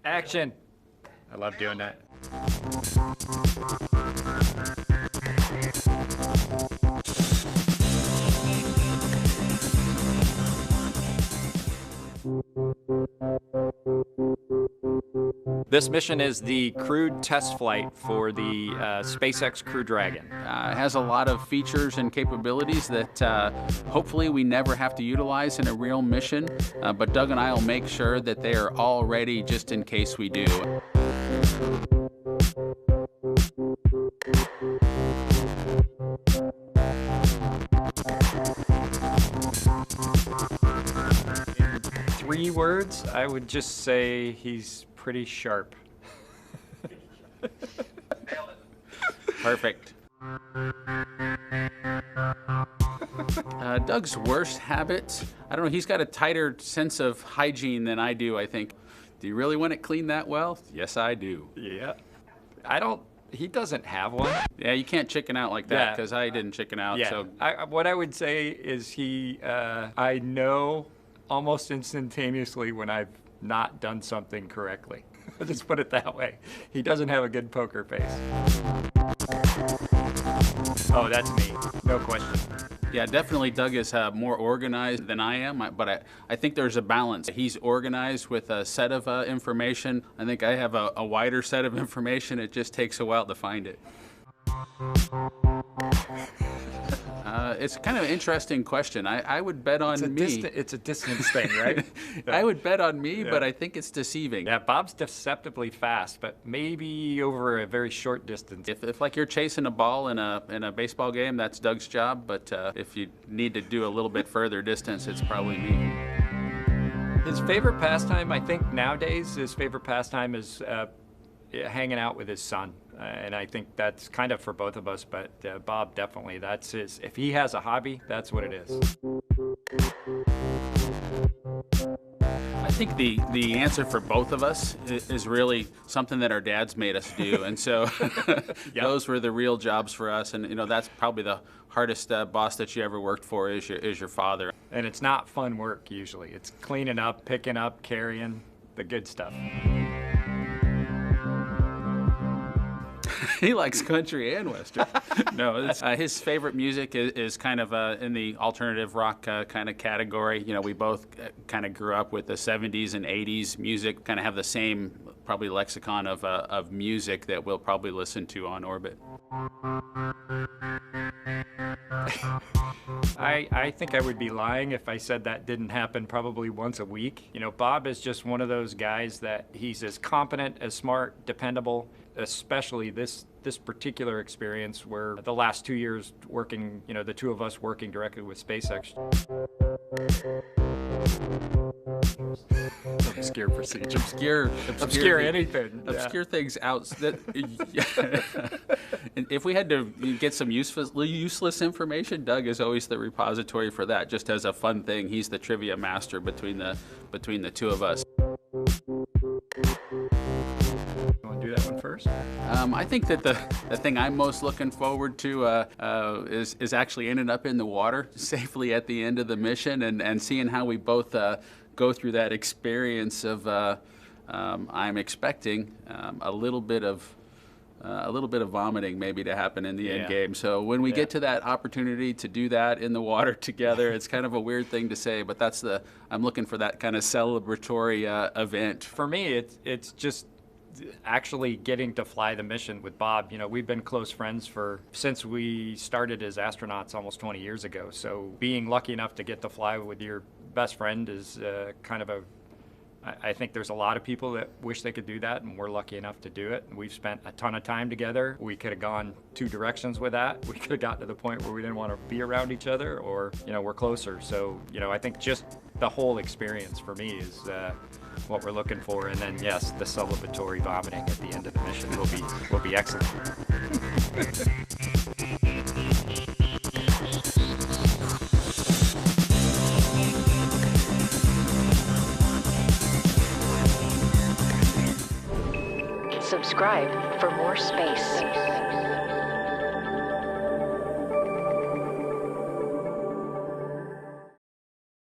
Action. I love doing that. This mission is the crewed test flight for the SpaceX Crew Dragon. It has a lot of features and capabilities that hopefully we never have to utilize in a real mission, but Doug and I will make sure that they are all ready just in case we do. In 3 words, I would just say he's pretty sharp. Perfect. Doug's worst habit, I don't know, he's got a tighter sense of hygiene than I do, I think. Do you really want it cleaned that well? Yes, I do. Yeah. He doesn't have one. Yeah, you can't chicken out like that, because I didn't chicken out. Yeah. So. What I would say is I know almost instantaneously when I've not done something correctly. I'll just put it that way. He doesn't have a good poker face. Oh, that's me. No question. Yeah, definitely Doug is more organized than I am, but I think there's a balance. He's organized with a set of information. I think I have a wider set of information. It just takes a while to find it. It's kind of an interesting question. I would bet on me. It's a distance thing, right? I would bet on me, but I think it's deceiving. Yeah, Bob's deceptively fast, but maybe over a very short distance. If like you're chasing a ball in a baseball game, that's Doug's job. But if you need to do a little bit further distance, it's probably me. His favorite pastime, I think nowadays, his favorite pastime is hanging out with his son. And I think that's kind of for both of us, but Bob definitely, that's his. If he has a hobby, that's what it is. I think the answer for both of us is really something that our dads made us do, and so those were the real jobs for us. And that's probably the hardest boss that you ever worked for is your father. And it's not fun work usually. It's cleaning up, picking up, carrying, the good stuff. He likes country and western. No, his favorite music is kind of in the alternative rock kind of category. We both kind of grew up with the 70s and 80s music, kind of have the same probably lexicon of music that we'll probably listen to on orbit. I think I would be lying if I said that didn't happen probably once a week. Bob is just one of those guys that he's as competent, as smart, dependable, especially this particular experience where the last 2 years working, the two of us working directly with SpaceX. Obscure procedure. Obscure anything. Obscure things out. And if we had to get some useless information, Doug is always the repository for that. Just as a fun thing, he's the trivia master between the two of us. Do that one first? I think that the thing I'm most looking forward to is actually ending up in the water safely at the end of the mission and seeing how we both go through that experience of I'm expecting a little bit of vomiting maybe to happen in the end game. So when we get to that opportunity to do that in the water together, it's kind of a weird thing to say, but I'm looking for that kind of celebratory event. For me, it's just actually getting to fly the mission with Bob. We've been close friends since we started as astronauts almost 20 years ago. So being lucky enough to get to fly with your best friend is kind of I think there's a lot of people that wish they could do that, and we're lucky enough to do it. We've spent a ton of time together. We could have gone 2 directions with that. We could have gotten to the point where we didn't want to be around each other, or we're closer. So I think just the whole experience for me is what we're looking for. And then yes, the celebratory vomiting at the end of the mission will be excellent. Subscribe for more space.